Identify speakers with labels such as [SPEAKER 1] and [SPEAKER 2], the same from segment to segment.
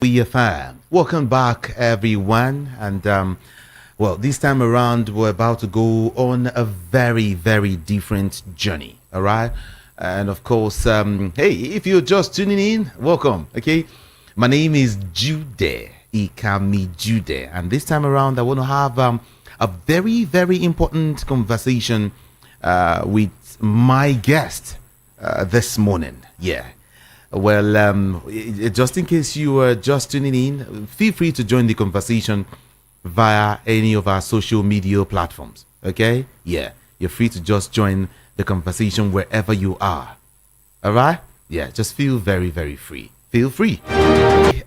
[SPEAKER 1] WFM. Welcome back, everyone. And well, this time around, we're about to go on a very, very different journey. All right. And of course, hey, if you're just tuning in, welcome. Okay. My name is Jude Ikami Jude. And this time around, I want to have a very, very important conversation with my guest this morning. Yeah. Well, just in case you were just tuning in, feel free to join the conversation via any of our social media platforms. Okay? Yeah, you're free to just join the conversation wherever you are. All right? Yeah, just feel very, very free. Feel free.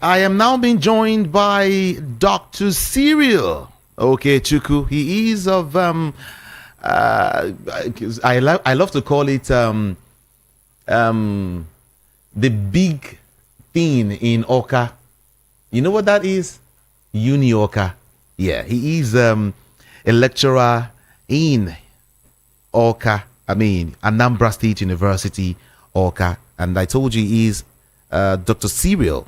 [SPEAKER 1] I am now being joined by Dr. Cyril. Okay, Chuku. He is of I love to call it the big thing in Oka. You know what that is? Uni Oka. Yeah, he is a lecturer in Oka. I mean, Anambra State University, Oka. And I told you he is Dr. Cyril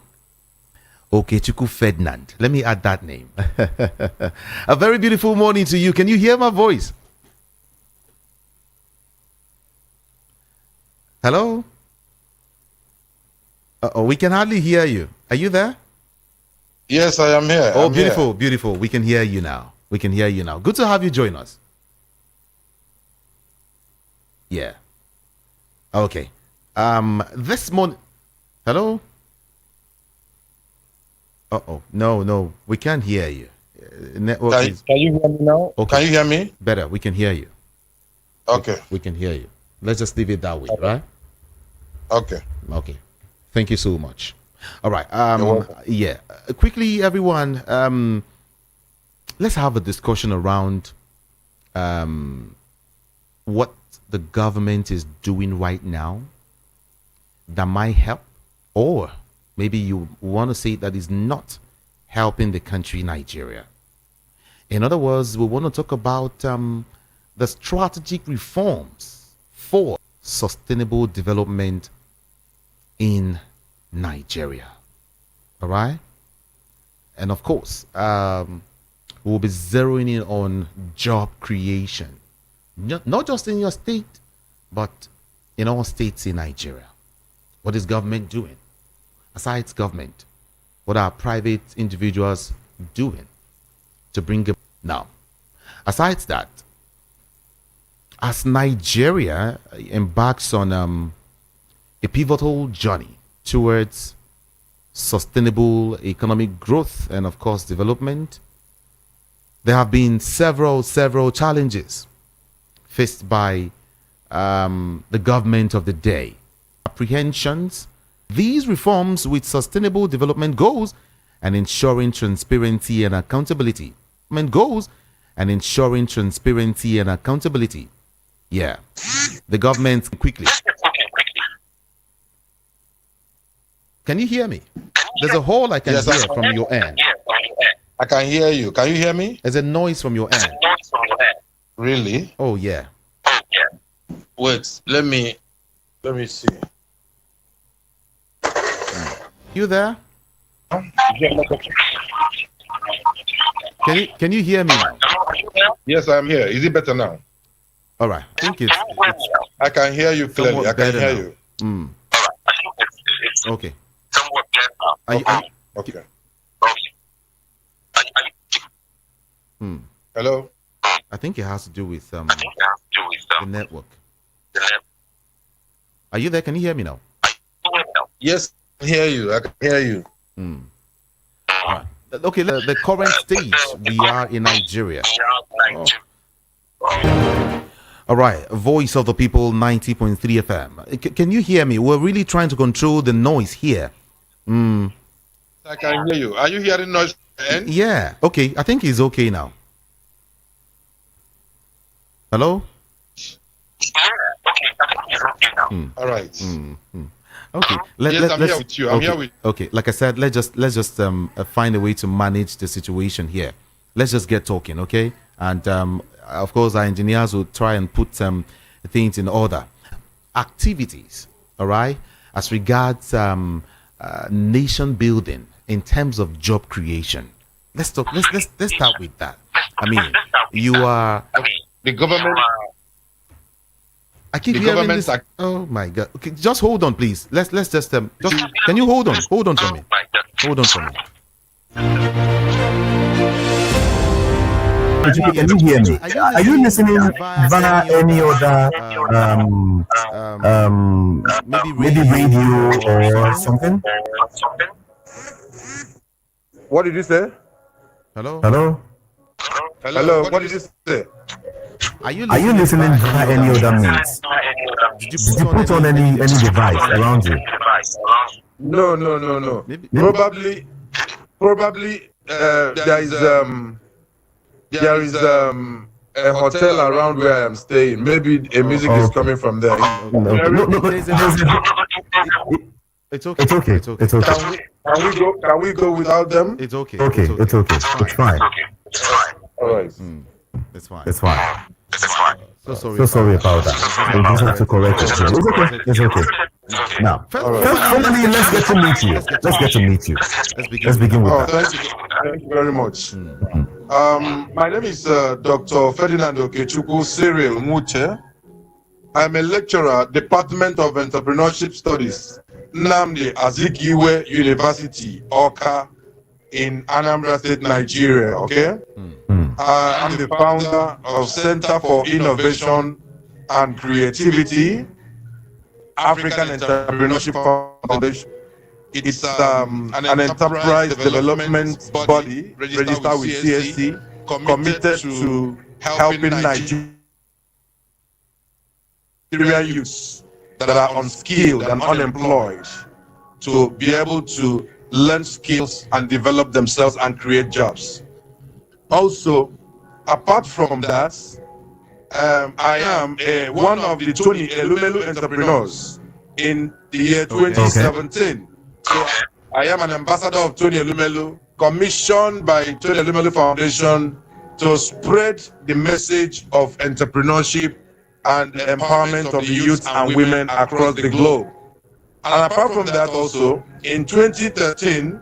[SPEAKER 1] Okechukwu Ferdinand. Let me add that name. A very beautiful morning to you. Can you hear my voice? Hello? Oh, we can hardly hear you. Are you there?
[SPEAKER 2] Yes, I am here.
[SPEAKER 1] Oh, beautiful, beautiful. We can hear you now. We can hear you now. Good to have you join us. Yeah. Okay. This morning. Hello? Uh-oh. No. We can't hear you. Network
[SPEAKER 2] can you hear me now?
[SPEAKER 1] Okay.
[SPEAKER 2] Can you hear me?
[SPEAKER 1] Better. We can hear you.
[SPEAKER 2] Okay.
[SPEAKER 1] We can hear you. Let's just leave it that way,
[SPEAKER 2] Okay.
[SPEAKER 1] right?
[SPEAKER 2] Okay.
[SPEAKER 1] Okay. Thank you so much. All right.
[SPEAKER 2] You're welcome.
[SPEAKER 1] Yeah. Quickly, everyone. Let's have a discussion around what the government is doing right now that might help, or maybe you want to say that is not helping the country Nigeria. In other words, we want to talk about the strategic reforms for sustainable development in Nigeria. All right. And of course, we'll be zeroing in on job creation, not just in your state, but in all states in Nigeria. What is government doing? Aside government, what are private individuals doing to bring it now? Aside that, as Nigeria embarks on a pivotal journey towards sustainable economic growth and, of course, development, there have been several challenges faced by the government of the day. Apprehensions, these reforms with sustainable development goals and ensuring transparency and accountability. Yeah, the government quickly. Can you hear me? There's a hole I can
[SPEAKER 2] Yes,
[SPEAKER 1] hear from your end.
[SPEAKER 2] I can hear you. Can you hear me?
[SPEAKER 1] There's a noise from your end.
[SPEAKER 2] Really?
[SPEAKER 1] Oh yeah.
[SPEAKER 2] Wait, let me see.
[SPEAKER 1] You there? Can you hear me now?
[SPEAKER 2] Yes, I'm here. Is it better now?
[SPEAKER 1] All right. I think it's
[SPEAKER 2] I can hear you clearly.
[SPEAKER 1] somewhat
[SPEAKER 2] I can
[SPEAKER 1] better
[SPEAKER 2] hear
[SPEAKER 1] now.
[SPEAKER 2] you.
[SPEAKER 1] Mm. Okay.
[SPEAKER 2] Okay.
[SPEAKER 1] you-
[SPEAKER 2] Okay.
[SPEAKER 1] hmm.
[SPEAKER 2] Hello?
[SPEAKER 1] I think it has to do with the network. Are you there? Can you hear me now?
[SPEAKER 2] Yes, I can hear you. I can hear you.
[SPEAKER 1] Hmm. All right. Okay. The current stage we are in Nigeria. All right. Voice of the People 90.3 FM. Can you hear me? We're really trying to control the noise here. Hmm.
[SPEAKER 2] I can hear you. Are you hearing noise from your end?
[SPEAKER 1] Yeah. Okay. I think it's okay now. Hello?
[SPEAKER 2] All right.
[SPEAKER 1] Okay.
[SPEAKER 2] Yes, I'm here with you. I'm
[SPEAKER 1] okay.
[SPEAKER 2] here with
[SPEAKER 1] Okay. Like I said, let's just find a way to manage the situation here. Let's just get talking, okay? And of course, our engineers will try and put things in order. Activities, all right, as regards nation building in terms of job creation? Let's talk. Let's start with that. I mean, you are.
[SPEAKER 2] The government.
[SPEAKER 1] I keep
[SPEAKER 2] The
[SPEAKER 1] hearing
[SPEAKER 2] government
[SPEAKER 1] this. Oh my God! Okay, just hold on, please. Let's just can you hold on? Hold on for me. Hold on for me.
[SPEAKER 3] Can you hear me? Are you listening via any other maybe radio or something?
[SPEAKER 2] What did you say?
[SPEAKER 1] Hello.
[SPEAKER 3] Hello?
[SPEAKER 2] Hello. What did you say?
[SPEAKER 1] Are you
[SPEAKER 3] Are you listening via any other means?
[SPEAKER 1] Did you
[SPEAKER 3] Did you put on any device around you?
[SPEAKER 2] No.
[SPEAKER 1] Maybe.
[SPEAKER 2] Probably. There is a hotel around where I am staying. Maybe a music is coming from there.
[SPEAKER 3] No.
[SPEAKER 1] It's okay.
[SPEAKER 3] It's okay. It's okay.
[SPEAKER 2] Can we go without them?
[SPEAKER 1] It's okay.
[SPEAKER 3] Okay. It's okay. It's fine.
[SPEAKER 2] All right.
[SPEAKER 1] It's fine.
[SPEAKER 3] It's fine.
[SPEAKER 1] So sorry.
[SPEAKER 3] So sorry about that. We just have to correct it. It's okay. It's okay. Now, finally, let's get to meet you. Let's get to meet you. Let's begin with
[SPEAKER 2] Oh,
[SPEAKER 3] that.
[SPEAKER 2] thank you very much. My name is Dr. Ferdinand Okechukwu Cyril Muche. I'm a lecturer, Department of Entrepreneurship Studies, Nnamdi Azikiwe University, Awka, in Anambra State, Nigeria. Okay. I'm the founder of Center for Innovation and Creativity, African Entrepreneurship Foundation. It's an enterprise development body registered with CSC, committed to helping Nigerian youths that are unskilled and unemployed to be able to learn skills and develop themselves and create jobs. Also, apart from that, I am one of the 20 Elumelu entrepreneurs in the year 2017. So I am an ambassador of Tony Elumelu, commissioned by Tony Elumelu Foundation to spread the message of entrepreneurship and empowerment of the youth and women across the globe. And apart from that also, in 2013,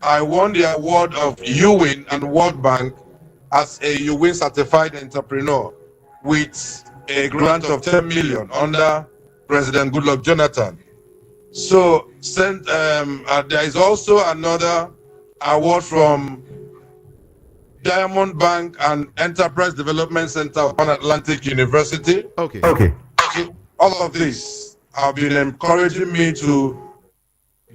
[SPEAKER 2] I won the award of UWIN and World Bank as a UWIN certified entrepreneur with a grant of 10 million under President Goodluck Jonathan. So there is also another award from Diamond Bank and Enterprise Development Center of Pan Atlantic University.
[SPEAKER 1] Okay.
[SPEAKER 2] So all of this have been encouraging me to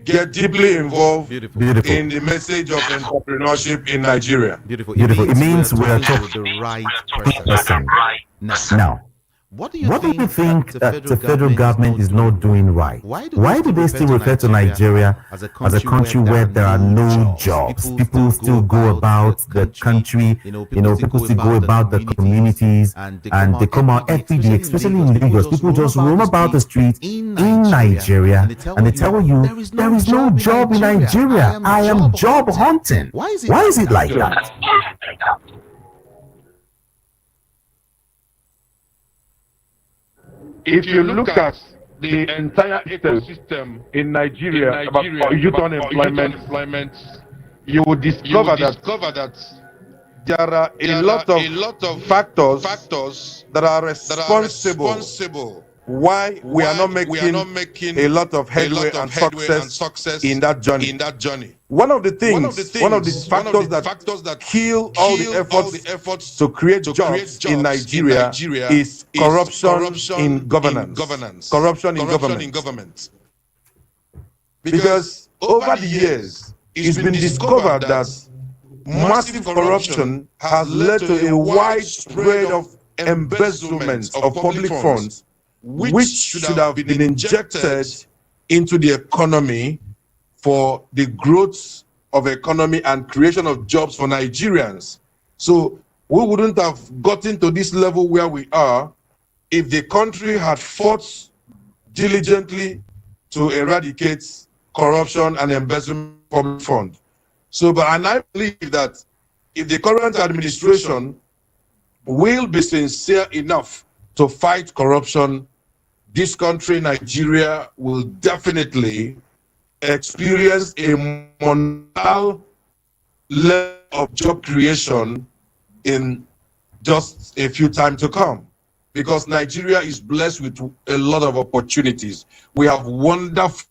[SPEAKER 2] get deeply involved
[SPEAKER 1] Beautiful.
[SPEAKER 2] in the message of entrepreneurship in Nigeria.
[SPEAKER 1] Beautiful.
[SPEAKER 3] Beautiful. It means we are
[SPEAKER 1] talking to the right person.
[SPEAKER 3] Person.
[SPEAKER 1] Now, what do you think
[SPEAKER 3] that the federal government is not doing right?
[SPEAKER 1] Why
[SPEAKER 3] do they still refer to Nigeria as a country where there are no jobs? People still go about the country, people still go about the communities, and they come out every day, especially in Lagos. People just roam about the streets in Nigeria, and they tell you there is no job in Nigeria. I am job hunting. Why is it like that?
[SPEAKER 2] If you look at the entire ecosystem in Nigeria about youth unemployment, you will discover that there are a lot of factors that are responsible why we are not making a lot of headway and success in that journey. One of the factors that kill all the efforts to create jobs in Nigeria is corruption in governance. Corruption in government. Because over the years, it's been discovered that massive corruption has led to a wide spread of embezzlement of public funds, which should have been injected into the economy for the growth of economy and creation of jobs for Nigerians. So we wouldn't have gotten to this level where we are if the country had fought diligently to eradicate corruption and embezzlement from fund. And I believe that if the current administration will be sincere enough to fight corruption, this country, Nigeria, will definitely experience a monumental level of job creation in just a few time to come, because Nigeria is blessed with a lot of opportunities. We have wonderful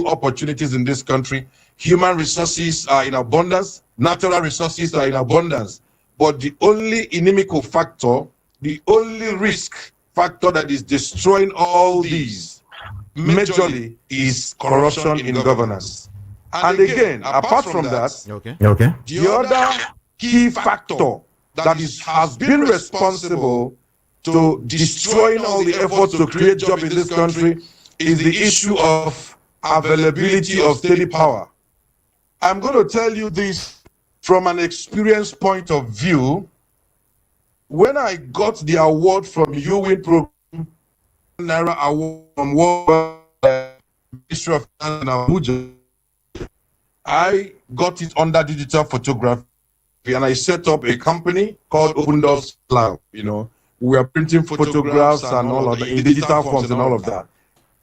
[SPEAKER 2] opportunities in this country. Human resources are in abundance, natural resources are in abundance, but the only inimical factor, the only risk factor that is destroying all these majorly is corruption in governance. And again, apart from that, the other key factor that has been responsible to destroying all the efforts to create jobs in this country is the issue of availability of steady power. I'm going to tell you this from an experience point of view. When I got the award from UWIN program, Naira Award from World Ministry of Finance in Abuja, I got it under digital photography, and I set up a company called Open Doors Lab. You know, we are printing photographs and all of that in digital forms and all of that.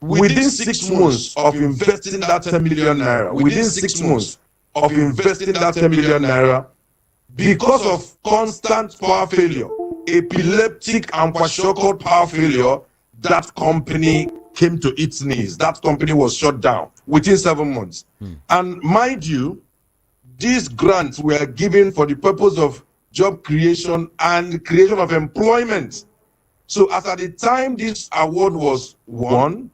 [SPEAKER 2] Within 6 months of investing that 10 million naira, within 6 months of investing that 10 million naira, because of constant power failure, epileptic and kwashiorkor power failure, that company came to its knees. That company was shut down within 7 months. And mind you, these grants were given for the purpose of job creation and creation of employment. So as at the time this award was won,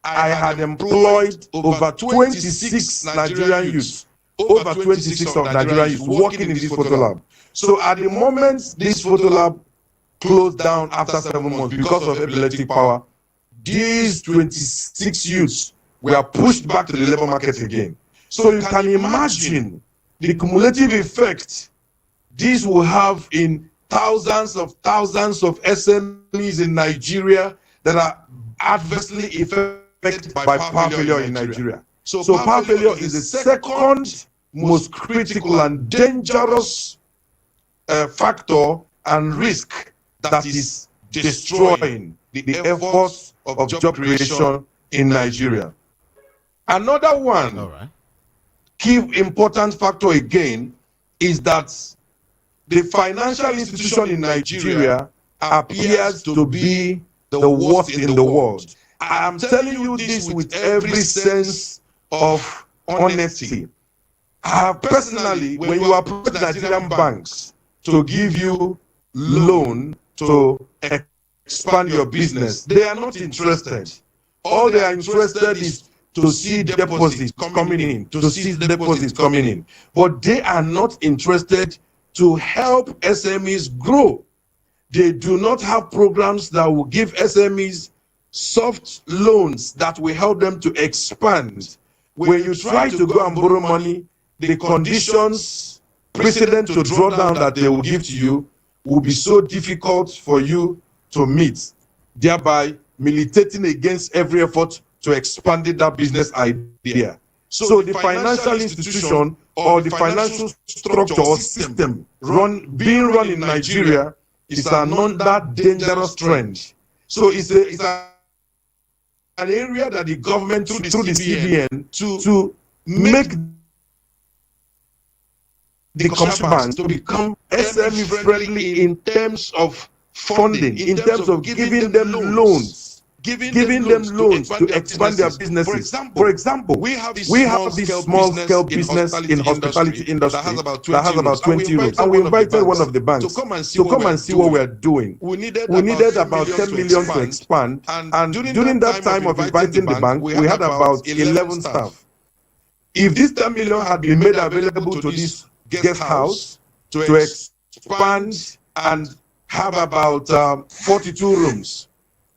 [SPEAKER 2] I had employed over 26 Nigerian youths, over 26 of Nigerian youths working in this photo lab. So at the moment this photo lab closed down after 7 months because of epileptic power, these 26 youths were pushed back to the labor market again. So you can imagine the cumulative effect this will have in thousands of SMEs in Nigeria that are adversely affected by power failure in Nigeria. So power failure is the second most critical and dangerous factor and risk that is destroying the efforts of job creation in Nigeria. Another one key important factor again is that the financial institution in Nigeria appears to be the worst in the world. I am telling you this with every sense of honesty. I have personally, when you approach Nigerian banks to give you loan to expand your business, they are not interested. All they are interested is to see deposits coming in, to see deposits coming in. But they are not interested to help SMEs grow. They do not have programs that will give SMEs soft loans that will help them to expand. When you try to go and borrow money, the conditions precedent to draw down that they will give to you will be so difficult for you to meet, thereby militating against every effort to expand that business idea. So the financial institution or the financial structure or system being run in Nigeria is another dangerous trend. So it's an area that the government through the CBN to make the commercial banks to become SME friendly in terms of funding, in terms of giving them loans, giving them loans to expand their businesses. For example, we have this small scale business in hospitality industry that has about 20 rooms, and we invited one of the banks to come and see what we are doing. We needed about 10 million to expand, and during that time of inviting the bank, we had about 11 staff. If this 10 million had been made available to this guest house to expand and have about 42 rooms,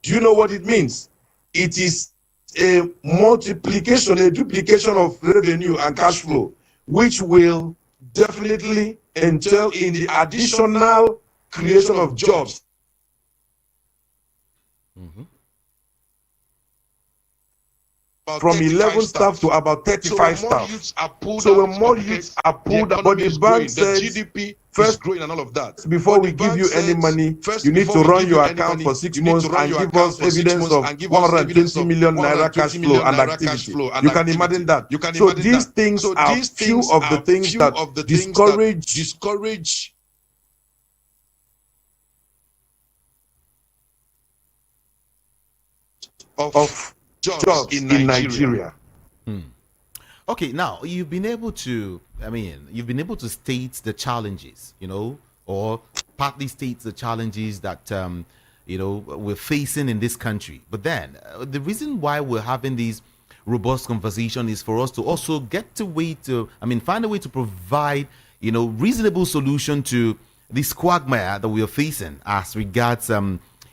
[SPEAKER 2] do you know what it means? It is a multiplication, a duplication of revenue and cash flow, which will definitely entail in the additional creation of jobs. from 11 staff to about 35 staff. So when more youths are pulled out, but the bank says, GDP first growing and all of that. Before we give you any money, you need to run your account for 6 months and give us evidence of 120 million naira cash flow and activity. You can imagine that. So these things are few of the things that discourage of jobs in Nigeria.
[SPEAKER 1] Okay, now you've been able to, you've been able to state the challenges, or partly state the challenges that, we're facing in this country. But then the reason why we're having these robust conversation is for us to also find a way to provide, reasonable solution to this quagmire that we are facing as regards,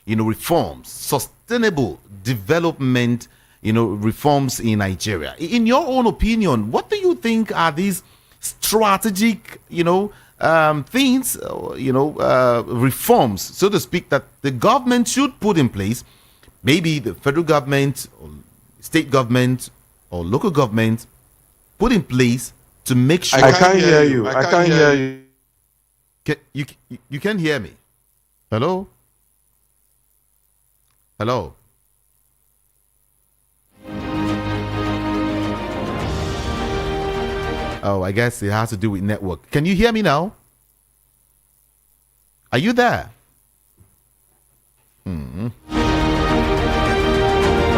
[SPEAKER 1] reforms, sustainable development, reforms in Nigeria. In your own opinion, what do you think are these strategic, things, reforms, so to speak, that the government should put in place? Maybe the federal government, or state government, or local government put in place to make sure.
[SPEAKER 2] I can't hear you. I can't hear you.
[SPEAKER 1] You can't hear me. Hello? Hello? Oh, I guess it has to do with network. Can you hear me now? Are you there?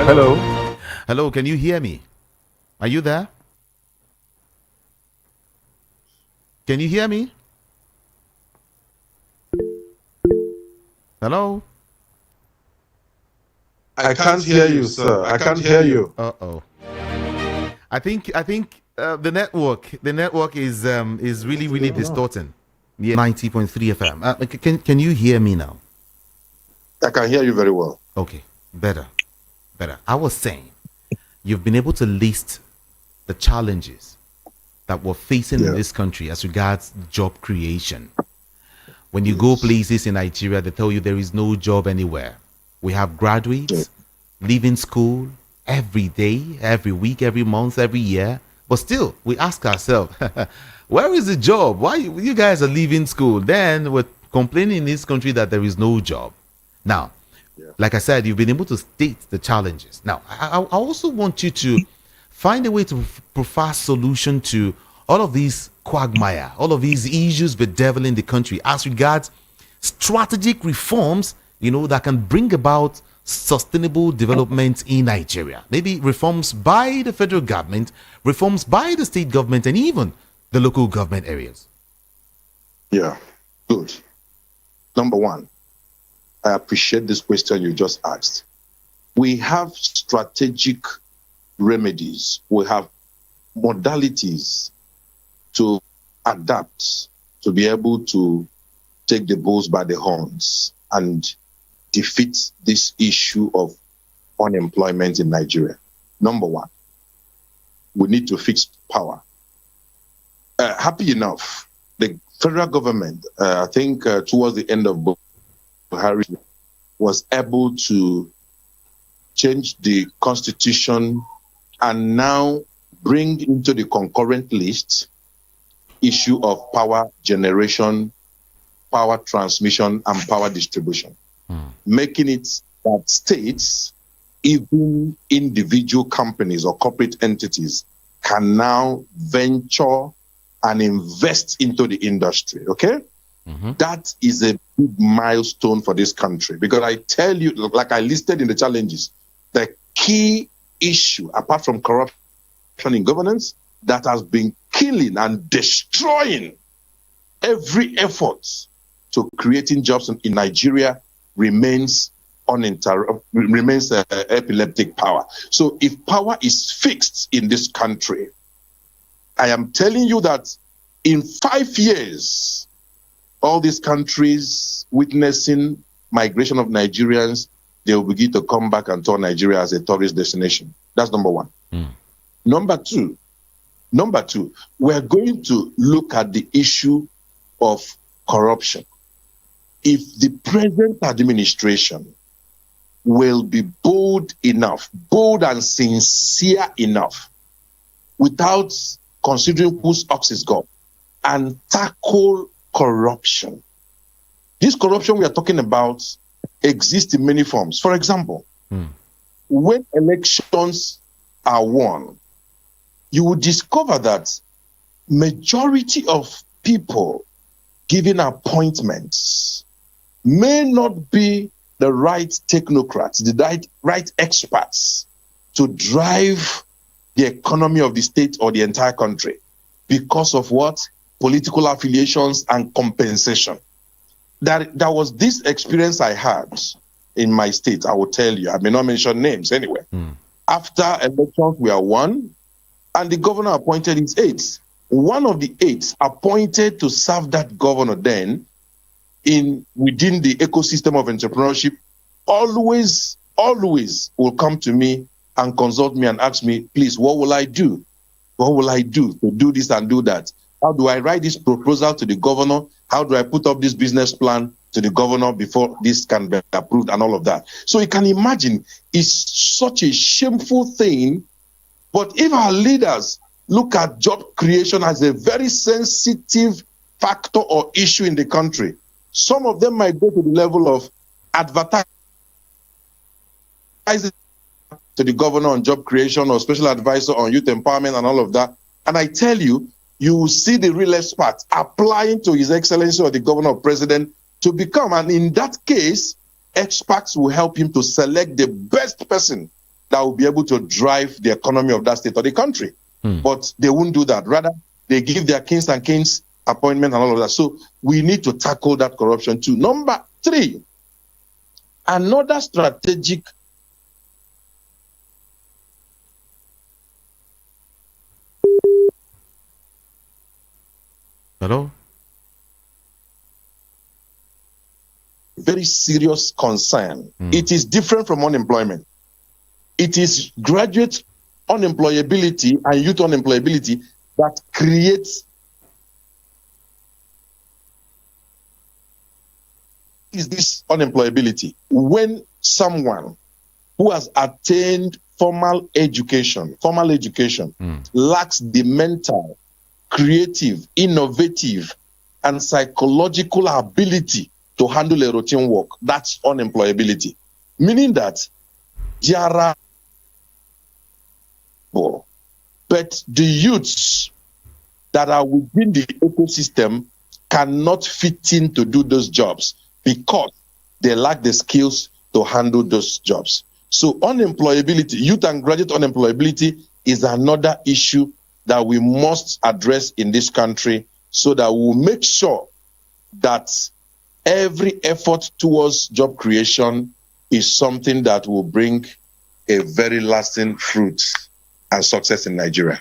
[SPEAKER 2] Hello?
[SPEAKER 1] Hello, can you hear me? Are you there? Can you hear me? Hello?
[SPEAKER 2] I can't hear you, sir. I can't hear you.
[SPEAKER 1] Uh-oh. I think the network is really distorting. Yeah, 90.3 FM. Can you hear me now?
[SPEAKER 2] I can hear you very well.
[SPEAKER 1] Okay, better. I was saying, you've been able to list the challenges that we're facing in this country as regards job creation. When you go places in Nigeria, they tell you there is no job anywhere. We have graduates leaving school every day, every week, every month, every year. But still, we ask ourselves, where is the job? Why you guys are leaving school? Then we're complaining in this country that there is no job. Now, like I said, you've been able to state the challenges. Now, I also want you to find a way to provide solution to all of these quagmire, all of these issues bedeviling the country as regards strategic reforms, that can bring about sustainable development in Nigeria. Maybe reforms by the federal government, reforms by the state government, and even the local government areas.
[SPEAKER 2] Yeah, good. Number one, I appreciate this question you just asked. We have strategic remedies. We have modalities to adapt, to be able to take the bulls by the horns and defeat this issue of unemployment in Nigeria. Number one, we need to fix power. Happy enough, the federal government, I think towards the end of Buhari, was able to change the constitution and now bring into the concurrent list issue of power generation, power transmission, and power distribution, making it that states, even individual companies or corporate entities, can now venture and invest into the industry, okay? That is a big milestone for this country, because I tell you, like I listed in the challenges, the key issue, apart from corruption in governance, that has been killing and destroying every effort to creating jobs in Nigeria remains epileptic power. So if power is fixed in this country, I am telling you that in 5 years, all these countries witnessing migration of Nigerians, they will begin to come back and turn Nigeria as a tourist destination. That's number one. Number two, we're going to look at the issue of corruption. If the present administration will be bold and sincere enough, without considering whose ox is gone, and tackle corruption. This corruption we are talking about exists in many forms. For example, when elections are won, you will discover that majority of people given appointments may not be the right technocrats, the right experts to drive the economy of the state or the entire country, because of what? Political affiliations and compensation. There was this experience I had in my state. I will tell you, I may not mention names anyway. After elections were won, and the governor appointed his aides. One of the aides appointed to serve that governor then within the ecosystem of entrepreneurship always will come to me and consult me and ask me, please, what will I do? What will I do to do this and do that? How do I write this proposal to the governor? How do I put up this business plan to the governor before this can be approved and all of that? So you can imagine, it's such a shameful thing. But if our leaders look at job creation as a very sensitive factor or issue in the country, some of them might go to the level of advertising to the governor on job creation or special advisor on youth empowerment and all of that. And I tell you, you will see the real experts applying to His Excellency or the governor or president to become. And in that case, experts will help him to select the best person that will be able to drive the economy of that state or the country. But they won't do that. Rather, they give their kings and queens appointment and all of that. So we need to tackle that corruption too. Number 3, another strategic
[SPEAKER 1] Hello?
[SPEAKER 2] very serious concern. It is different from unemployment. It is graduate unemployability and youth unemployability that creates this unemployability. When someone who has attained formal education lacks the mental, creative, innovative, and psychological ability to handle a routine work, that's unemployability. Meaning that there are, but the youths that are within the ecosystem cannot fit in to do those jobs because they lack the skills to handle those jobs. So unemployability, youth and graduate unemployability is another issue that we must address in this country so that we'll make sure that every effort towards job creation is something that will bring a very lasting fruit and success in Nigeria.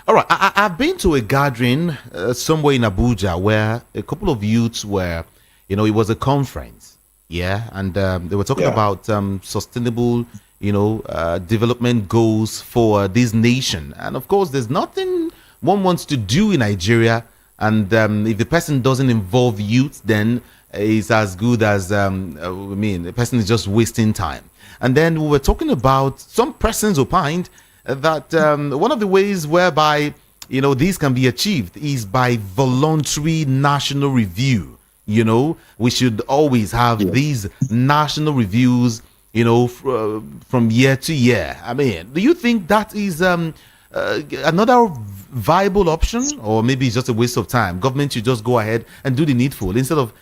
[SPEAKER 1] All right, I've been to a gathering somewhere in Abuja where a couple of youths were, it was a conference, and they were talking about sustainable, development goals for this nation. And of course, there's nothing one wants to do in Nigeria, and if the person doesn't involve youth, then it's as good as, the person is just wasting time. And then we were talking about some persons opined that one of the ways whereby these can be achieved is by voluntary national review. We should always have these national reviews from year to year. I mean, do you think that is another viable option, or maybe it's just a waste of time? Government should just go ahead and do the needful instead of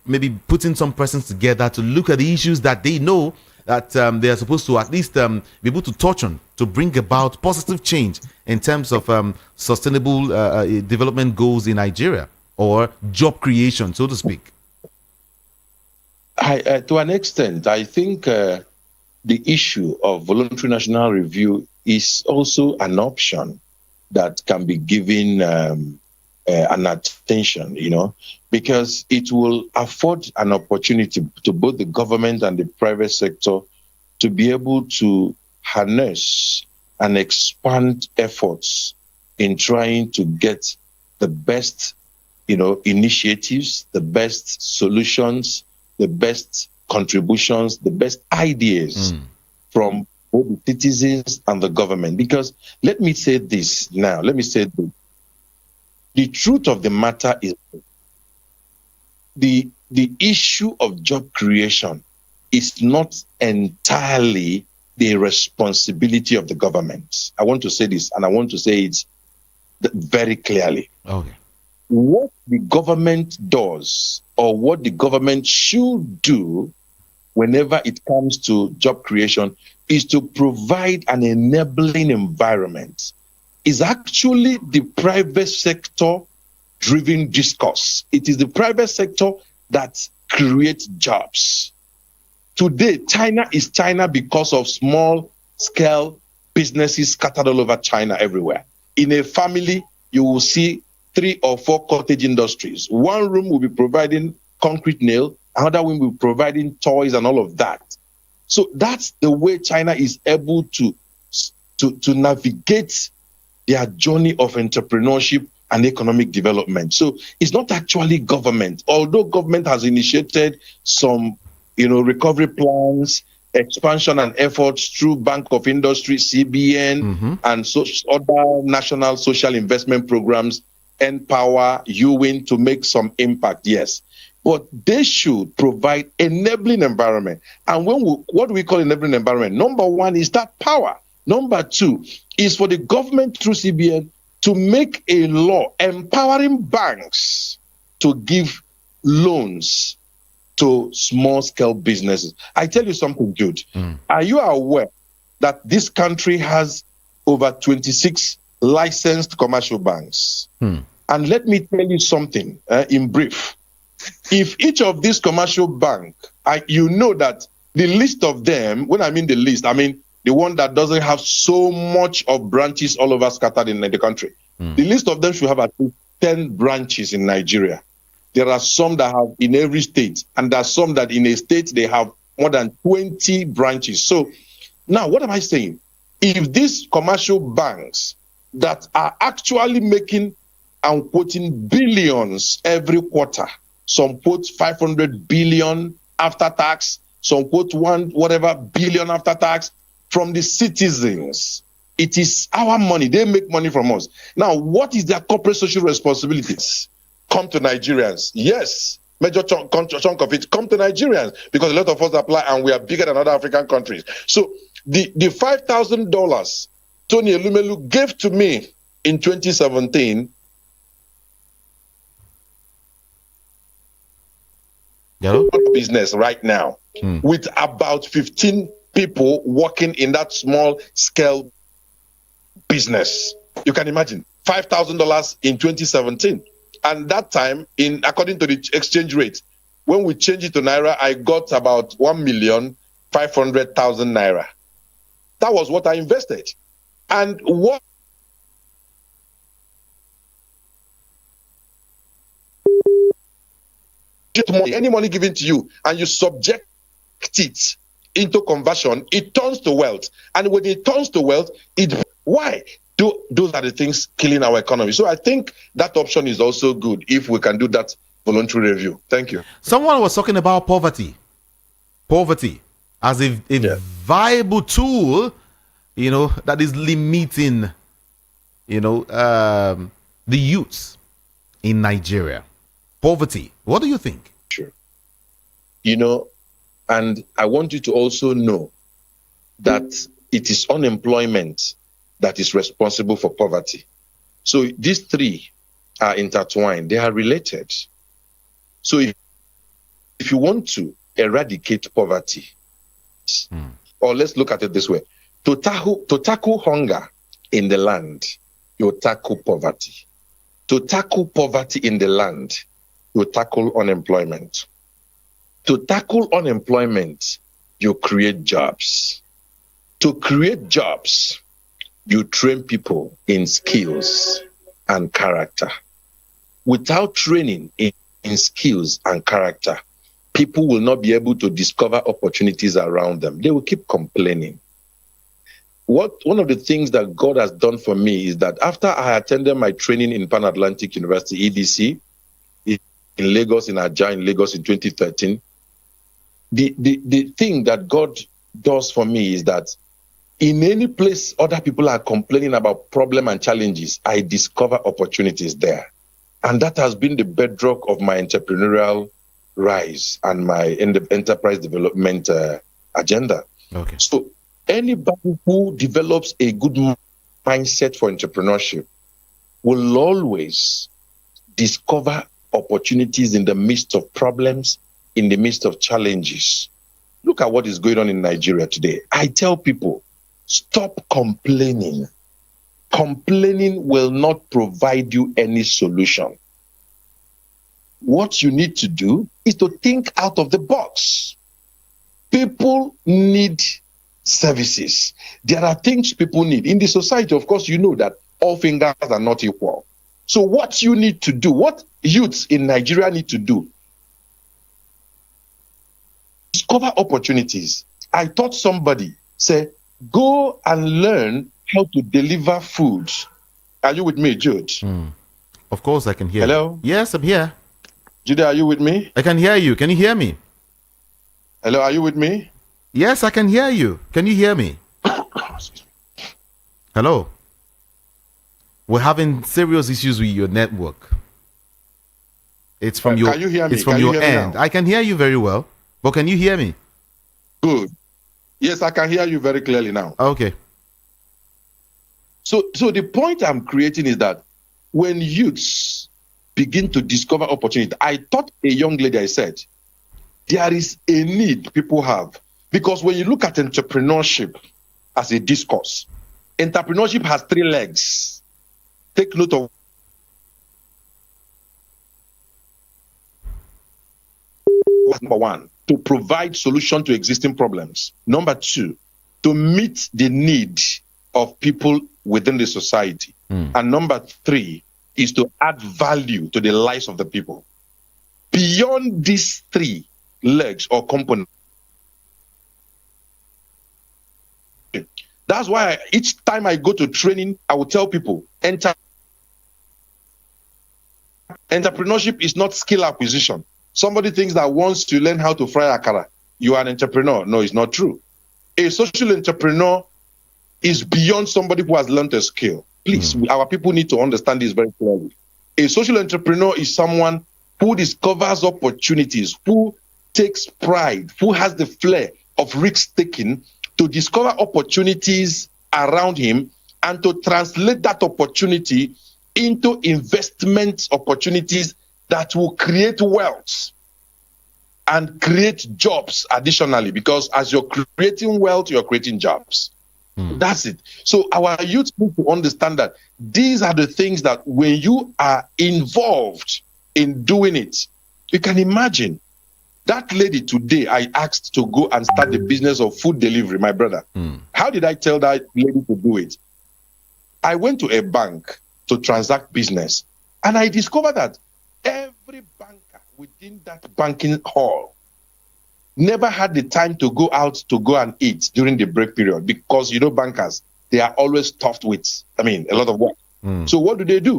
[SPEAKER 1] maybe putting some persons together to look at the issues that they know that they are supposed to at least be able to touch on to bring about positive change in terms of sustainable development goals in Nigeria, or job creation, so to speak.
[SPEAKER 2] To an extent, I think the issue of voluntary national review is also an option that can be given an attention, because it will afford an opportunity to both the government and the private sector to be able to harness and expand efforts in trying to get the best, initiatives, the best solutions, the best contributions, the best ideas from both the citizens and the government. Because let me say this now, the truth of the matter is the issue of job creation is not entirely the responsibility of the government. I want to say this, and I want to say it very clearly.
[SPEAKER 1] Okay.
[SPEAKER 2] What the government does, or what the government should do whenever it comes to job creation, is to provide an enabling environment. Is actually the private sector driven discourse. It is the private sector that creates jobs. Today, China is China because of small scale businesses scattered all over China everywhere. In a family, you will see 3 or 4 cottage industries. One room will be providing concrete nail, another one will be providing toys and all of that. So that's the way China is able to navigate their journey of entrepreneurship and economic development. So it's not actually government, although government has initiated some, recovery plans, expansion and efforts through Bank of Industry, CBN, and other national social investment programs, Empower, UWIN, to make some impact, yes. But they should provide enabling environment. And what do we call enabling environment? Number 1 is that power. Number 2 is for the government through CBN to make a law empowering banks to give loans to small-scale businesses. I tell you something, Jude. Are you aware that this country has over 26 licensed commercial banks? And let me tell you something in brief. If each of these commercial banks, you know that the list of them, when I mean the list, I mean the one that doesn't have so much of branches all over scattered in the country. The list of them should have at least 10 branches in Nigeria. There are some that have in every state, and there are some that in a state they have more than 20 branches. So now what am I saying? If these commercial banks that are actually making, I'm quoting, billions every quarter, some quote 500 billion after tax, some quote whatever billion after tax from the citizens. It is our money. They make money from us. Now, what is their corporate social responsibilities? Come to Nigerians. Yes, major chunk of it come to Nigerians, because a lot of us apply and we are bigger than other African countries. So the $5,000 Tony Elumelu gave to me in 2017 business right now with about 15 people working in that small scale business. You can imagine $5,000 in 2017. And that time, according to the exchange rate, when we change it to Naira, I got about 1,500,000 Naira. That was what I invested. And what any money given to you and you subject it into conversion, it turns to wealth. And when it turns to wealth, why? Those are the things killing our economy. So I think that option is also good if we can do that voluntary review. Thank you.
[SPEAKER 1] Someone was talking about poverty as a viable tool, that is limiting, the youths in Nigeria. Poverty. What do you think?
[SPEAKER 2] Sure. And I want you to also know that it is unemployment that is responsible for poverty. So these 3 are intertwined. They are related. So if you want to eradicate poverty, or let's look at it this way, to tackle hunger in the land, you tackle poverty. To tackle poverty in the land, you tackle unemployment. To tackle unemployment, you create jobs. To create jobs, you train people in skills and character. Without training in skills and character, people will not be able to discover opportunities around them. They will keep complaining. One of the things that God has done for me is that after I attended my training in Pan Atlantic University, EDC, in Lagos, in Ajah, in Lagos in 2013,
[SPEAKER 4] the thing that God does for me is that in any place other people are complaining about problem and challenges, I discover opportunities there. And that has been the bedrock of my entrepreneurial rise and my enterprise development agenda.
[SPEAKER 1] Okay.
[SPEAKER 4] So anybody who develops a good mindset for entrepreneurship will always discover opportunities in the midst of problems, in the midst of challenges. Look at what is going on in Nigeria today. I tell people, stop complaining. Complaining will not provide you any solution. What you need to do is to think out of the box. People need services. There are things people need. In the society, of course, you know that all fingers are not equal. So what you need to do, what youths in Nigeria need to do, discover opportunities. I taught somebody, say, go and learn how to deliver food. Are you with me, Jude?
[SPEAKER 1] Of course, I can hear
[SPEAKER 4] Hello?
[SPEAKER 1] you. Yes, I'm here.
[SPEAKER 4] Jude, are you with me?
[SPEAKER 1] I can hear you. Can you hear me?
[SPEAKER 4] Hello, are you with me?
[SPEAKER 1] Yes, I can hear you. Can you hear me? Hello? We're having serious issues with your network. It's from your.
[SPEAKER 4] Can you hear me?
[SPEAKER 1] It's from
[SPEAKER 4] Can you
[SPEAKER 1] your
[SPEAKER 4] hear me
[SPEAKER 1] end.
[SPEAKER 4] now?
[SPEAKER 1] I can hear you very well, but can you hear me?
[SPEAKER 4] Good. Yes, I can hear you very clearly now.
[SPEAKER 1] Okay.
[SPEAKER 4] So the point I'm creating is that when youths begin to discover opportunity, I taught a young lady, I said, there is a need people have. Because when you look at entrepreneurship as a discourse, entrepreneurship has 3 legs. Take note of number 1, to provide solution to existing problems. Number 2, to meet the need of people within the society. And number 3 is to add value to the lives of the people. Beyond these 3 legs or components, that's why each time I go to training, I will tell people, entrepreneurship is not skill acquisition. Somebody thinks that once you learn how to fry akara, you are an entrepreneur. No, it's not true. A social entrepreneur is beyond somebody who has learned a skill. Please, our people need to understand this very clearly. A social entrepreneur is someone who discovers opportunities, who takes pride, who has the flair of risk-taking to discover opportunities around him and to translate that opportunity into investment opportunities that will create wealth and create jobs additionally, because as you're creating wealth, you're creating jobs. That's it. So our youth need to understand that these are the things that when you are involved in doing it, you can imagine that lady today I asked to go and start the business of food delivery, my brother. How did I tell that lady to do it? I went to a bank to transact business, and I discovered that every banker within that banking hall never had the time to go out to go and eat during the break period, because, you know, bankers, they are always stuffed with, a lot of work. So what do? They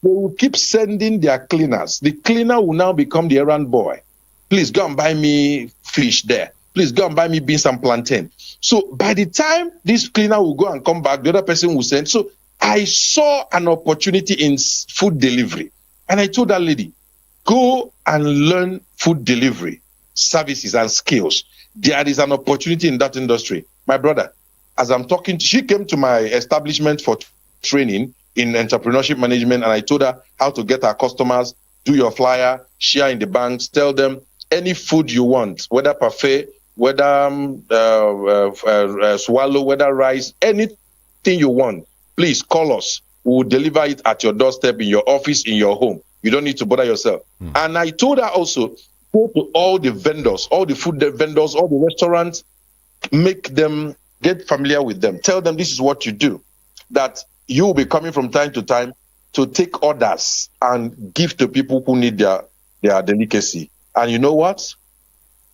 [SPEAKER 4] will keep sending their cleaners. The cleaner will now become the errand boy. Please go and buy me fish there. Please go and buy me beans and plantain. So by the time this cleaner will go and come back, the other person will send. So I saw an opportunity in food delivery. And I told that lady, go and learn food delivery services and skills. There is an opportunity in that industry. My brother, as I'm talking, she came to my establishment for training in entrepreneurship management, and I told her how to get our customers, do your flyer, share in the banks, tell them any food you want, whether parfait, whether swallow, whether rice, anything you want, please call us. We will deliver it at your doorstep, in your office, in your home. You don't need to bother yourself. And I told her also, go to all the vendors, all the food vendors, all the restaurants, make them get familiar with them. Tell them this is what you do, that you will be coming from time to time to take orders and give to people who need their delicacy. And you know what?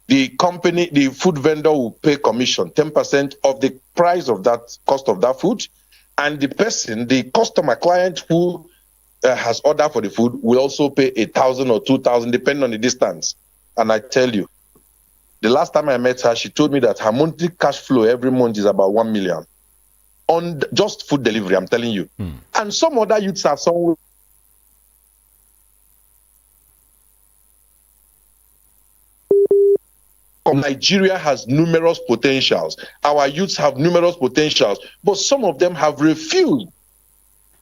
[SPEAKER 4] The company, the food vendor will pay commission, 10% of the price of that cost of that food. And the person, the customer client who has ordered for the food will also pay 1,000 or 2,000, depending on the distance. And I tell you, The last time I met her, she told me that her monthly cash flow every month is about 1 million on just food delivery, I'm telling you. And some other youths are somewhere. Nigeria has numerous potentials. Our youths have numerous potentials, but some of them have refused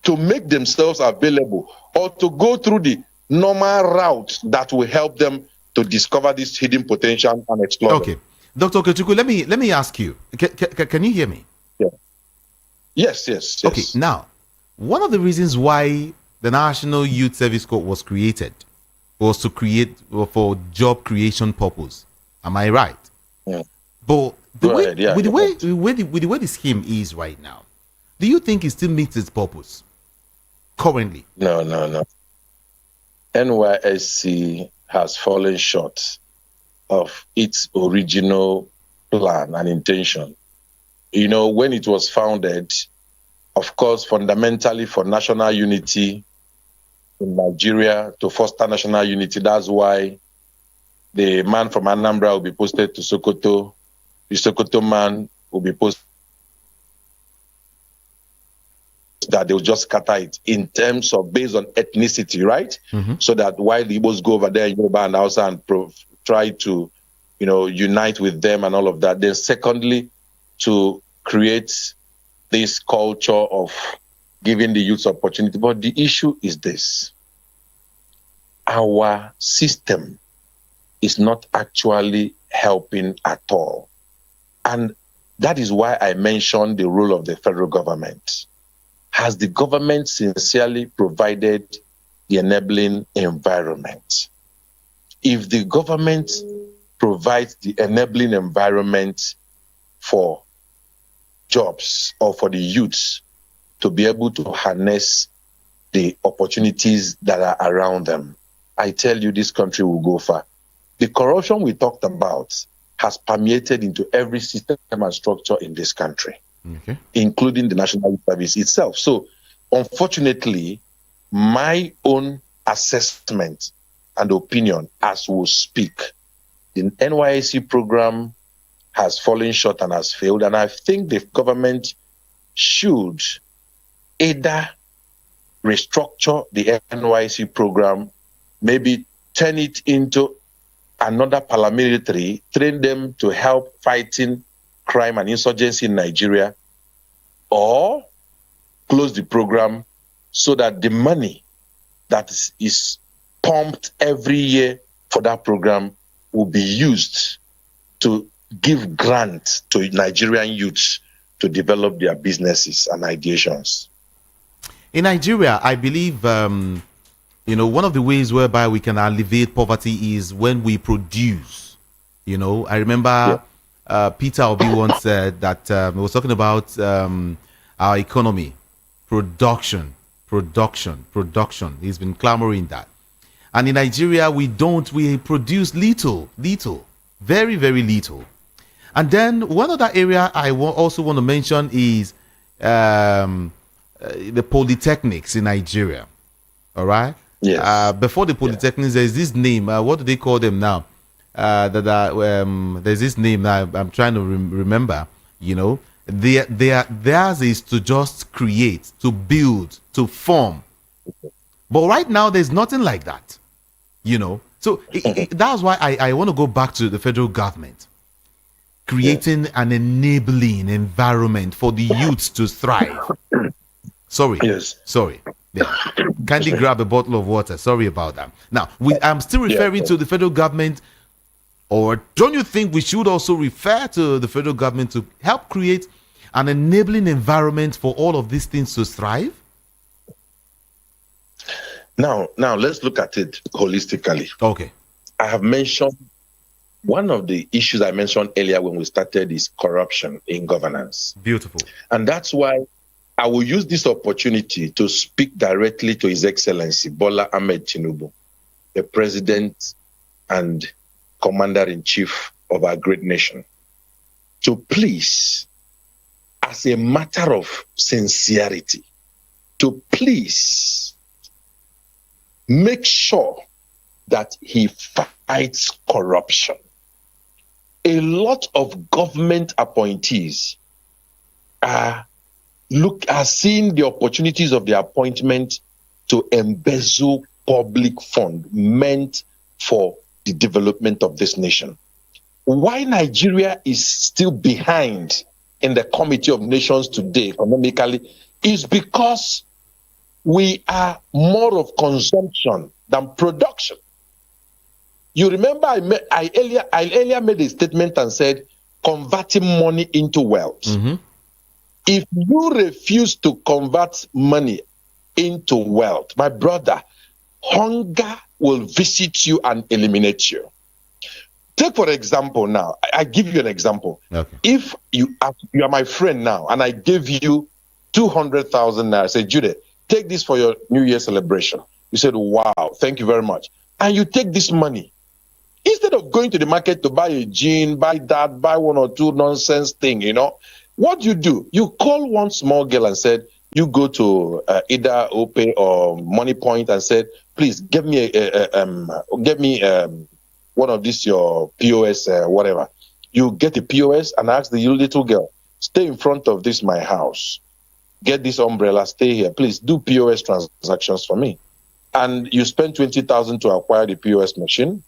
[SPEAKER 4] to make themselves available or to go through the normal route that will help them to discover this hidden potential and explore
[SPEAKER 1] Okay.
[SPEAKER 4] them.
[SPEAKER 1] Dr. Okechukwu, let me ask you. Can you hear me?
[SPEAKER 4] Yeah. Yes.
[SPEAKER 1] Okay, now, one of the reasons why the National Youth Service Corps was created was to create for job creation purpose. Am I right?
[SPEAKER 4] Yeah.
[SPEAKER 1] But with the way the scheme is right now, do you think it still meets its purpose currently?
[SPEAKER 4] No. NYSC has fallen short of its original plan and intention. You know, when it was founded, of course, fundamentally for national unity in Nigeria, to foster national unity, that's why the man from Anambra will be posted to Sokoto. The Sokoto man will be posted that they'll just scatter it in terms of based on ethnicity, right? So that while the Igbos go over there in Yoruba and Hausa and try to, unite with them and all of that. Then secondly, to create this culture of giving the youth opportunity. But the issue is this. Our system is not actually helping at all. And that is why I mentioned the role of the federal government. Has the government sincerely provided the enabling environment? If the government provides the enabling environment for jobs or for the youths to be able to harness the opportunities that are around them, I tell you, this country will go far. The corruption we talked about has permeated into every system and structure in this country, including the National Youth Service itself. So, unfortunately, my own assessment and opinion as we speak, the NYSC program has fallen short and has failed. And I think the government should either restructure the NYSC program, maybe turn it into another paramilitary, train them to help fighting crime and insurgency in Nigeria, or close the program so that the money that is pumped every year for that program will be used to give grants to Nigerian youths to develop their businesses and ideations.
[SPEAKER 1] In Nigeria, I believe, one of the ways whereby we can alleviate poverty is when we produce. I remember Peter Obi once said that he was talking about our economy, production. He's been clamoring that. And in Nigeria, we produce little, very, very little. And then one other area I also want to mention is the polytechnics in Nigeria. All right?
[SPEAKER 4] Yes.
[SPEAKER 1] Before the polytechnics, there's this name. What do they call them now? There's this name now I'm trying to remember. Theirs is to just create, to build, to form. But right now, there's nothing like that. So that's why I want to go back to the federal government, creating an enabling environment for the youths to thrive. Sorry. Yeah. Kindly grab a bottle of water. Sorry about that. Now, I'm still referring to the federal government, or don't you think we should also refer to the federal government to help create an enabling environment for all of these things to thrive?
[SPEAKER 4] Now let's look at it holistically.
[SPEAKER 1] Okay.
[SPEAKER 4] I have mentioned one of the issues I mentioned earlier when we started is corruption in governance.
[SPEAKER 1] Beautiful.
[SPEAKER 4] And that's why I will use this opportunity to speak directly to His Excellency Bola Ahmed Tinubu, the President and Commander-in-Chief of our great nation, to please, as a matter of sincerity, to please make sure that he fights corruption. a lot of government appointees are seeing the opportunities of the appointment to embezzle public fund meant for the development of this nation. Why Nigeria is still behind in the Committee of Nations today economically is because we are more of consumption than production. You remember I earlier made a statement and said converting money into wealth.
[SPEAKER 1] Mm-hmm.
[SPEAKER 4] If you refuse to convert money into wealth, my brother, hunger will visit you and eliminate you. Take, for example, now, I give you an example.
[SPEAKER 1] Okay.
[SPEAKER 4] If you are my friend now, and I gave you 200,000 naira, I said, Judith, take this for your New Year celebration. You said, wow, thank you very much. And you take this money. Instead of going to the market to buy a gin, buy that, buy one or two nonsense thing, what do? You call one small girl and said, you go to either Opay or Money Point and said, please give me one of these your POS whatever. You get a POS and ask the little girl, stay in front of this my house, get this umbrella, stay here, please do POS transactions for me. And you spend 20,000 to acquire the POS machine,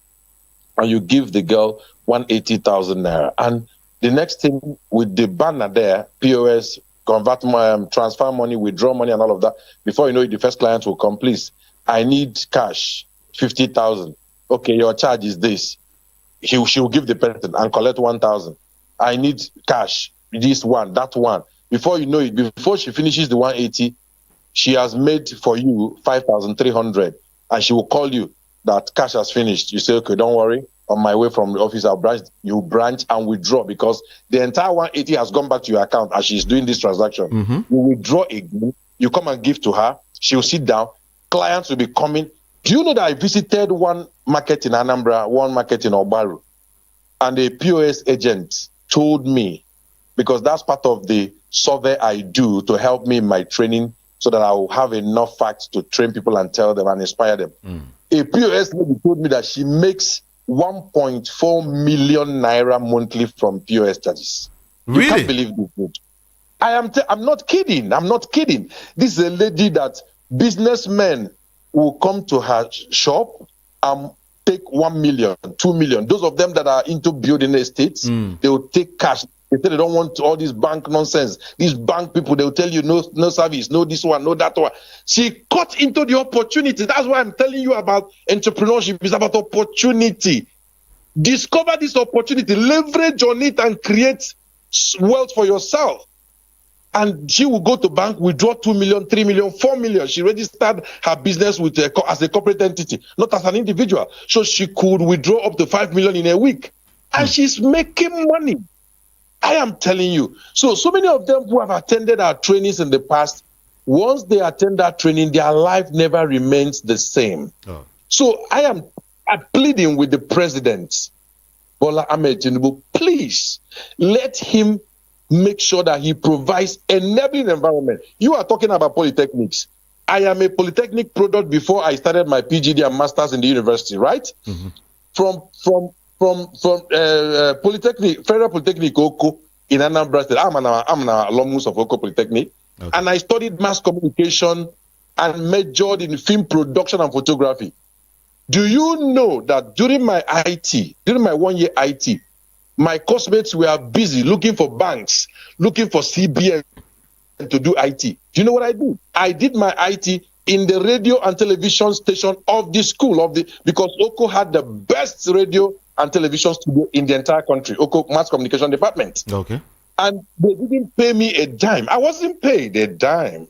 [SPEAKER 4] and you give the girl 180,000 naira. And the next thing with the banner there, POS, convert my transfer money, withdraw money, and all of that. Before you know it, the first client will come. Please, I need cash, 50,000. Okay, your charge is this. She will give the person and collect 1,000. I need cash, this one, that one. Before you know it, before she finishes the 180, she has made for you 5,300, and she will call you that cash has finished. You say, okay, don't worry. On my way from the office, I'll branch. You branch and withdraw because the entire 180 has gone back to your account as she's doing this transaction.
[SPEAKER 1] Mm-hmm.
[SPEAKER 4] You withdraw again. You come and give to her. She'll sit down. Clients will be coming. Do you know that I visited one market in Anambra, one market in Obaru, and a POS agent told me, because that's part of the survey I do to help me in my training so that I will have enough facts to train people and tell them and inspire them. A POS lady told me that she makes 1.4 million naira monthly from POS charges.
[SPEAKER 1] Really?
[SPEAKER 4] You can't believe this. I'm not kidding. I'm not kidding. This is a lady that businessmen will come to her shop and take 1 million, 2 million. Those of them that are into building estates, they will take cash. They say they don't want all this bank nonsense. These bank people, they will tell you no service, no this one, no that one. She caught into the opportunity. That's why I'm telling you about entrepreneurship. It's about opportunity. Discover this opportunity, leverage on it, and create wealth for yourself. And she will go to bank, withdraw 2 million, 3 million, 4 million. She registered her business with as a corporate entity, not as an individual. So she could withdraw up to 5 million in a week. And she's making money. I am telling you. So many of them who have attended our trainings in the past, once they attend that training, their life never remains the same.
[SPEAKER 1] Oh.
[SPEAKER 4] So I'm pleading with the president, Bola Ahmed Tinubu, please let him make sure that he provides enabling environment. You are talking about polytechnics. I am a polytechnic product before I started my PGD and masters in the university, right?
[SPEAKER 1] Mm-hmm.
[SPEAKER 4] From Polytechnic, Federal Polytechnic Oko in Anambra State. I'm an alumnus of Oko Polytechnic, and I studied mass communication and majored in film production and photography. Do you know that during my 1 year IT, my classmates were busy looking for banks, looking for CBN to do IT. Do you know what I did? I did my IT in the radio and television station of the school because Oko had the best radio and television studio in the entire country, Oko Mass Communication Department.
[SPEAKER 1] Okay.
[SPEAKER 4] And they didn't pay me a dime. I wasn't paid a dime.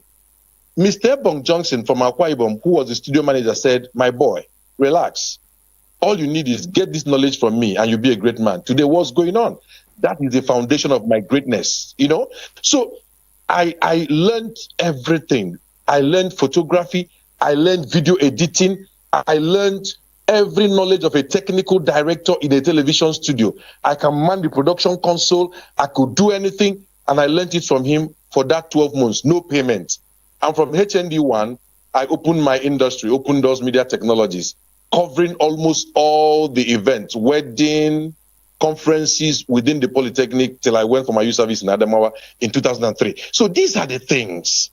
[SPEAKER 4] Mr. Ebong Johnson from Akwa Ibom, who was the studio manager, said, my boy, relax. All you need is get this knowledge from me and you'll be a great man. Today, what's going on? That is the foundation of my greatness, So I learned everything. I learned photography. I learned video editing. I learned every knowledge of a technical director in a television studio. I can man the production console. I could do anything. And I learned it from him for that 12 months, no payment. And from HND1, I opened my industry, Open Doors Media Technologies, covering almost all the events, wedding, conferences within the Polytechnic till I went for my youth service in Adamawa in 2003. So these are the things.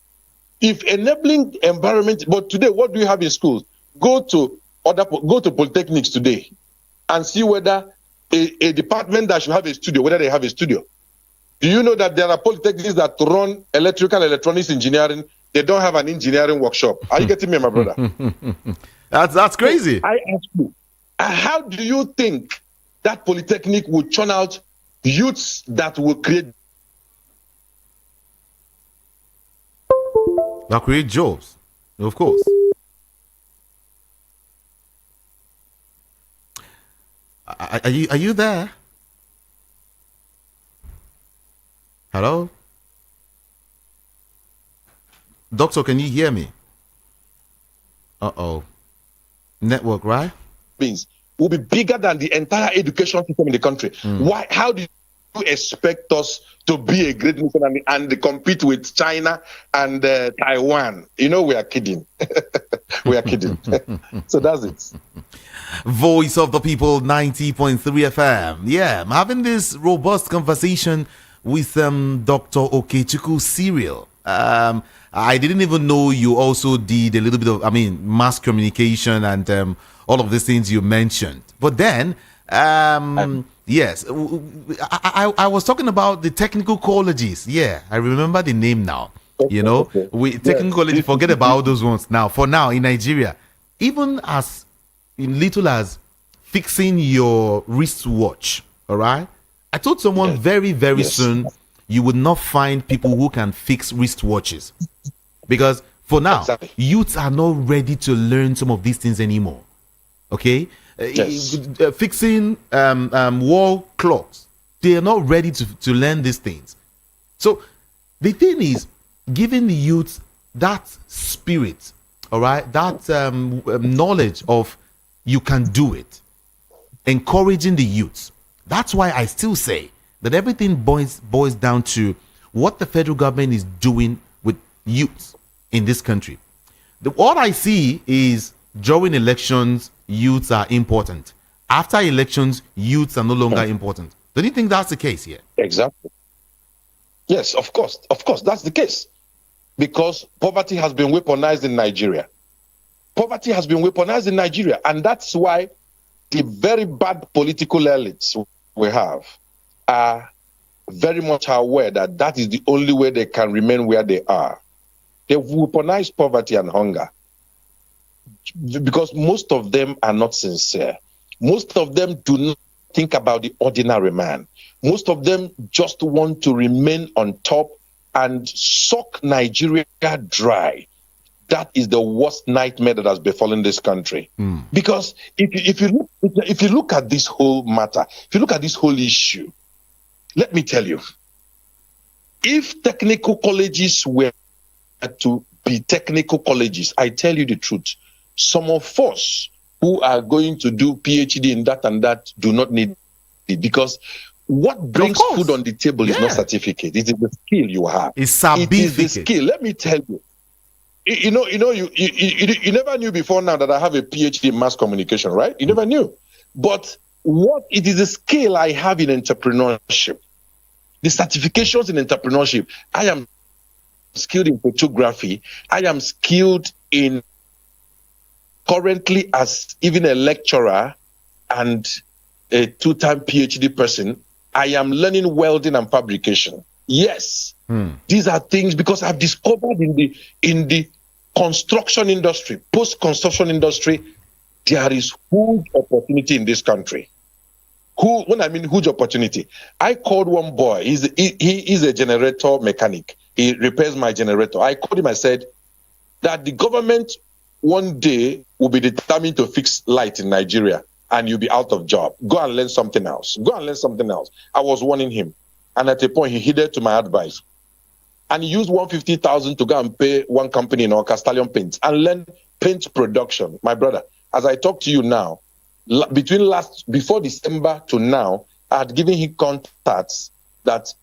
[SPEAKER 4] If enabling environment, but today, what do you have in schools? Go to polytechnics today and see whether a department that should have a studio, whether they have a studio. Do you know that there are polytechnics that run electrical electronics engineering? They don't have an engineering workshop. Are you getting me, my brother?
[SPEAKER 1] That's crazy.
[SPEAKER 4] I ask you, how do you think that polytechnic will churn out youths that will create
[SPEAKER 1] jobs? Of course. Are you there? Hello? Doctor, can you hear me? Uh-oh. Network, right?
[SPEAKER 4] Means will be bigger than the entire education system in the country. Why? How do you expect us to be a great nation and compete with China and Taiwan? You know, we are kidding. We are kidding. So that's it.
[SPEAKER 1] Voice of the People, 90.3 FM. Yeah, I'm having this robust conversation with Dr. Okechukwu Cyril. I didn't even know you also did a little bit of, mass communication and all of these things you mentioned. But then, yes, I was talking about the technical colleges. Yeah, I remember the name now. You know, technical colleges, forget about those ones now. For now, in Nigeria, even as little as fixing your wristwatch, all right? I told someone very, very soon you would not find people who can fix wristwatches. Because for now, youths are not ready to learn some of these things anymore. Okay? Fixing wall clocks, they are not ready to learn these things. So the thing is, giving the youth that spirit, all right, that knowledge of you can do it, encouraging the youth. That's why I still say that everything boils down to what the federal government is doing with youth in this country. What I see is during elections, youths are important. After elections, youths are no longer important. Don't you think that's the case here?
[SPEAKER 4] Exactly. Yes, of course. Of course, that's the case. Because poverty has been weaponized in Nigeria. Poverty has been weaponized in Nigeria. And that's why the very bad political elites we have are very much aware that that is the only way they can remain where they are. They weaponize poverty and hunger because most of them are not sincere. Most of them do not think about the ordinary man. Most of them just want to remain on top and suck Nigeria dry. That is the worst nightmare that has befallen this country. Because if you look at this whole matter, if you look at this whole issue, let me tell you, if technical colleges were to be technical colleges, I tell you the truth, some of us who are going to do PhD in that and that do not need it, because what brings food on the table is not certificate. It is the skill you have.
[SPEAKER 1] It is
[SPEAKER 4] the skill. Let me tell you. You never knew before now that I have a PhD in mass communication, right? You never knew. But what it is a skill I have in entrepreneurship. The certifications in entrepreneurship. I am skilled in photography. I am skilled in currently as even a lecturer and a two-time PhD person. I am learning welding and fabrication. Yes, these are things because I've discovered in the construction industry, post-construction industry, there is huge opportunity in this country. When I mean huge opportunity, I called one boy. He is a generator mechanic. He repairs my generator. I called him. I said that the government one day will be determined to fix light in Nigeria, and you'll be out of job. Go and learn something else. Go and learn something else. I was warning him. And at a point, he heeded to my advice. And he used 150,000 to go and pay one company in Castellion Paints and learn paint production. My brother, as I talk to you now, before December to now, I had given him contacts that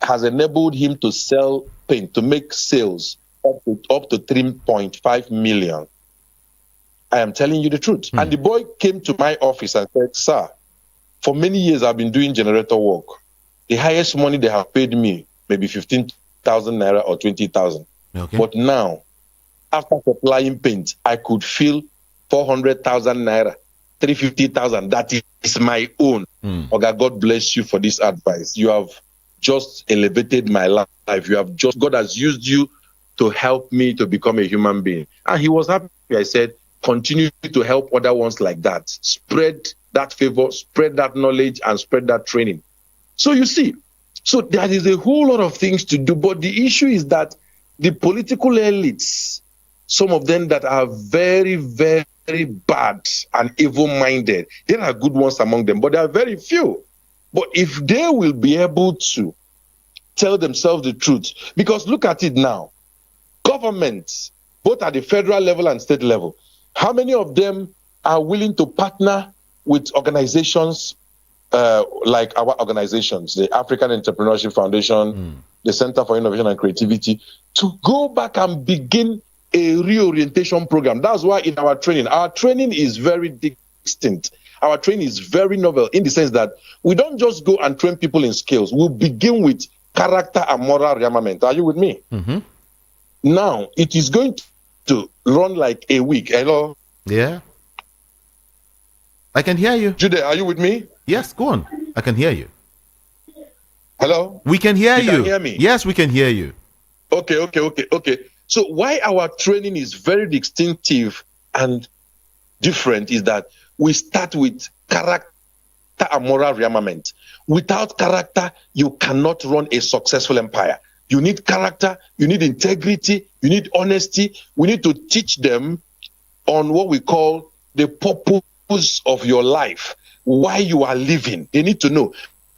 [SPEAKER 4] has enabled him to sell paint, to make sales up to 3.5 million. I am telling you the truth. And the boy came to my office and said, sir, For many years, I've been doing generator work. The highest money they have paid me, maybe 15,000 naira or 20,000.
[SPEAKER 1] Okay.
[SPEAKER 4] But now, after supplying paint, I could feel 400,000 naira, 350,000. That is my own. Oga, God bless you for this advice. You have just elevated my life. God has used you to help me to become a human being. And he was happy. I said, continue to help other ones like that. Spread that favor, spread that knowledge, and spread that training. So you see, so there is a whole lot of things to do. But the issue is that the political elites, some of them that are very, very bad and evil-minded, there are good ones among them, but there are very few. But if they will be able to tell themselves the truth, because look at it now, governments, both at the federal level and state level, how many of them are willing to partner with organizations like our organizations, the African Entrepreneurship Foundation, the Center for Innovation and Creativity, to go back and begin a reorientation program? That's why in our training is very distinct. Our training is very novel in the sense that we don't just go and train people in skills. We'll begin with character and moral rearmament. Are you with me? Now, it is going to run like a week. Hello?
[SPEAKER 1] Yeah. I can hear you.
[SPEAKER 4] Jude, are you with me?
[SPEAKER 1] Yes, go on. I can hear you.
[SPEAKER 4] Hello?
[SPEAKER 1] We can hear you.
[SPEAKER 4] Can hear me?
[SPEAKER 1] Yes, we can hear you.
[SPEAKER 4] Okay. So why our training is very distinctive and different is that we start with character and moral rearmament. Without character, you cannot run a successful empire. You need character, you need integrity, you need honesty. We need to teach them on what we call the purpose of your life, why you are living. They need to know.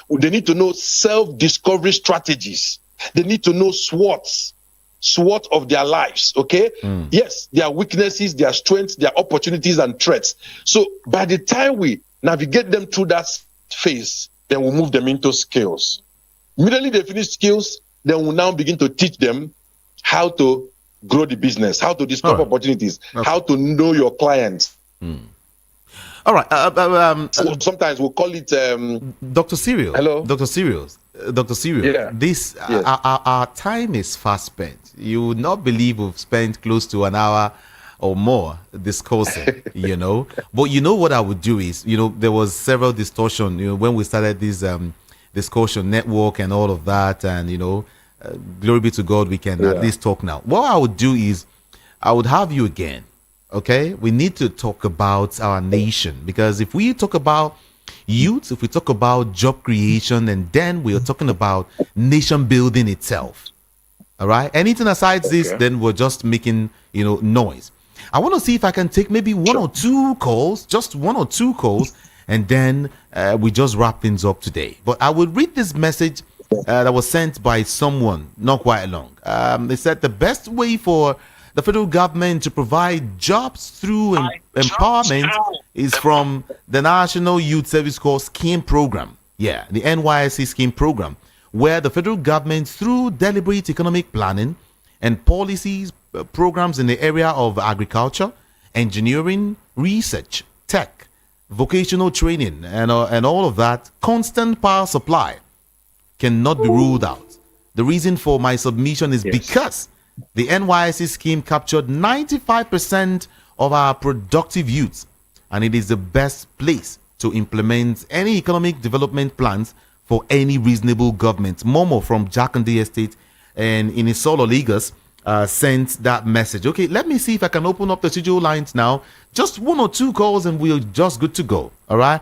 [SPEAKER 4] They need to know self-discovery strategies. They need to know SWOT of their lives, okay? Yes, their weaknesses, their strengths, their opportunities and threats. So by the time we navigate them through that phase, then we'll move them into skills. Immediately they finish skills, then we'll now begin to teach them how to grow the business, how to discover opportunities, how to know your clients.
[SPEAKER 1] All right.
[SPEAKER 4] Sometimes we'll call it
[SPEAKER 1] Dr. Cyril.
[SPEAKER 4] Hello?
[SPEAKER 1] Dr. Cyril.
[SPEAKER 4] Yeah.
[SPEAKER 1] This
[SPEAKER 4] Yes.
[SPEAKER 1] our time is fast spent. You would not believe we've spent close to an hour or more discussing, But you know what I would do is, there was several distortion, when we started this discussion network and all of that, and glory be to God, we can at least talk now. What I would do is I would have you again. Okay, we need to talk about our nation, because if we talk about youth, if we talk about job creation, and then we are talking about nation building itself, all right, anything aside this, then we're just making noise. I want to see if I can take maybe one or two calls, just one or two calls, and then we just wrap things up today. But I will read this message that was sent by someone not quite long. They said the best way for the federal government to provide jobs through empowerment is from the National Youth Service Corps Scheme Program. Yeah, the NYSC Scheme Program, where the federal government, through deliberate economic planning and policies, programs in the area of agriculture, engineering, research, tech, vocational training, and all of that, constant power supply cannot be ruled out. The reason for my submission is because the NYSC scheme captured 95% of our productive youth, and it is the best place to implement any economic development plans for any reasonable government. Momo from Jakande Estate and in Isolo, Lagos, sent that message. Okay, let me see if I can open up the studio lines now. Just one or two calls and we're just good to go. All right.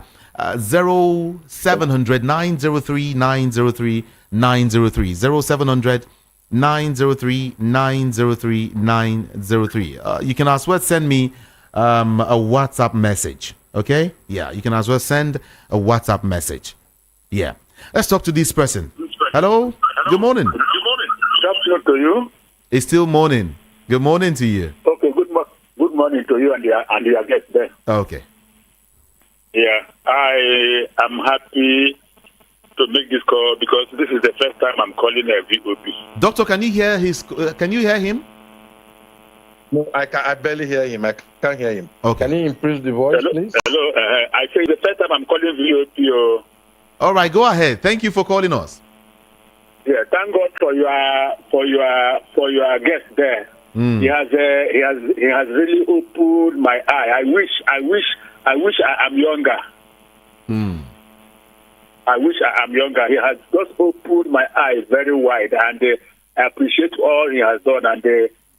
[SPEAKER 1] 0700 903 903 903 0700 903 903 903. You can as well send me a WhatsApp message. Okay, yeah, you can as well send a WhatsApp message. Yeah, let's talk to this person. Hello. Good morning.
[SPEAKER 5] Good afternoon to you.
[SPEAKER 1] It's still morning. Good morning to you.
[SPEAKER 5] Okay, good morning to you and your guest there.
[SPEAKER 1] Okay.
[SPEAKER 5] Yeah, I am happy to make this call because this is the first time I'm calling a VOP.
[SPEAKER 1] Doctor, can you hear him?
[SPEAKER 4] No, I barely hear him. I can't hear him.
[SPEAKER 1] Okay.
[SPEAKER 4] Can you increase the voice,
[SPEAKER 5] Hello,
[SPEAKER 4] please?
[SPEAKER 5] hello. I say the first time I'm calling VOP.
[SPEAKER 1] All right, go ahead. Thank you for calling us.
[SPEAKER 5] Yeah, thank God for your guest there. He has really opened my eye. I wish I'm younger. I wish I am younger. He has just opened my eyes very wide, and I appreciate all he has done, and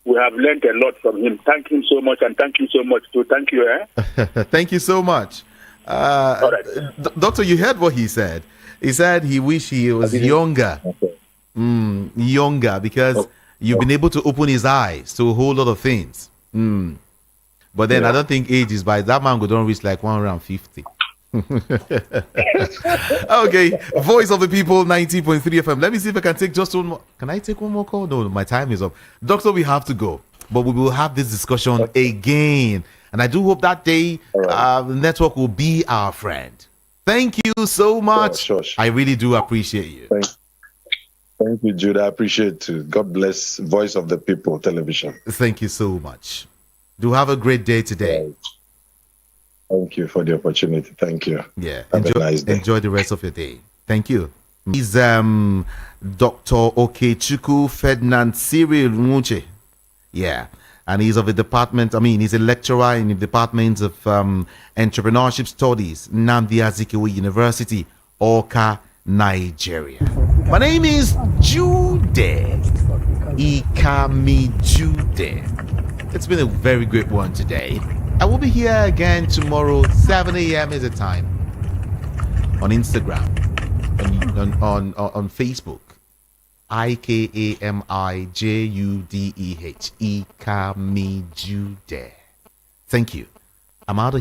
[SPEAKER 5] we have learned a lot from him. Thank him so much, and thank you so much too. Thank you.
[SPEAKER 1] Thank you so much.
[SPEAKER 5] All right.
[SPEAKER 1] Doctor, you heard what he said. He said he wish he was younger.
[SPEAKER 4] Okay.
[SPEAKER 1] Younger, because you've been able to open his eyes to a whole lot of things. But then I don't think age is by that man don't reach like 150. Okay, Voice of the People 90.3 FM. Let me see if I can take just one more. Can I take one more call? No, my time is up. Doctor, we have to go. But we will have this discussion again. And I do hope that day the network will be our friend. Thank you so much.
[SPEAKER 4] Sure.
[SPEAKER 1] I really do appreciate you.
[SPEAKER 4] Thank you, Jude. I appreciate it too. God bless Voice of the People Television.
[SPEAKER 1] Thank you so much. Do have a great day today.
[SPEAKER 4] Thank you for the opportunity. Thank you.
[SPEAKER 1] Yeah.
[SPEAKER 4] Have a nice day.
[SPEAKER 1] Enjoy the rest of your day. Thank you. He's Dr. Okechukwu Ferdinand Cyril Nwuche. Yeah. And he's of the department, he's a lecturer in the Department of Entrepreneurship Studies, Nnamdi Azikiwe University, Awka, Nigeria. My name is Jude Ikami Jude. It's been a very great one today. I will be here again tomorrow, 7 a.m. is the time, on Instagram, on Facebook. IKAMIJUDEH. Ikamijude. Thank you. I'm out of here.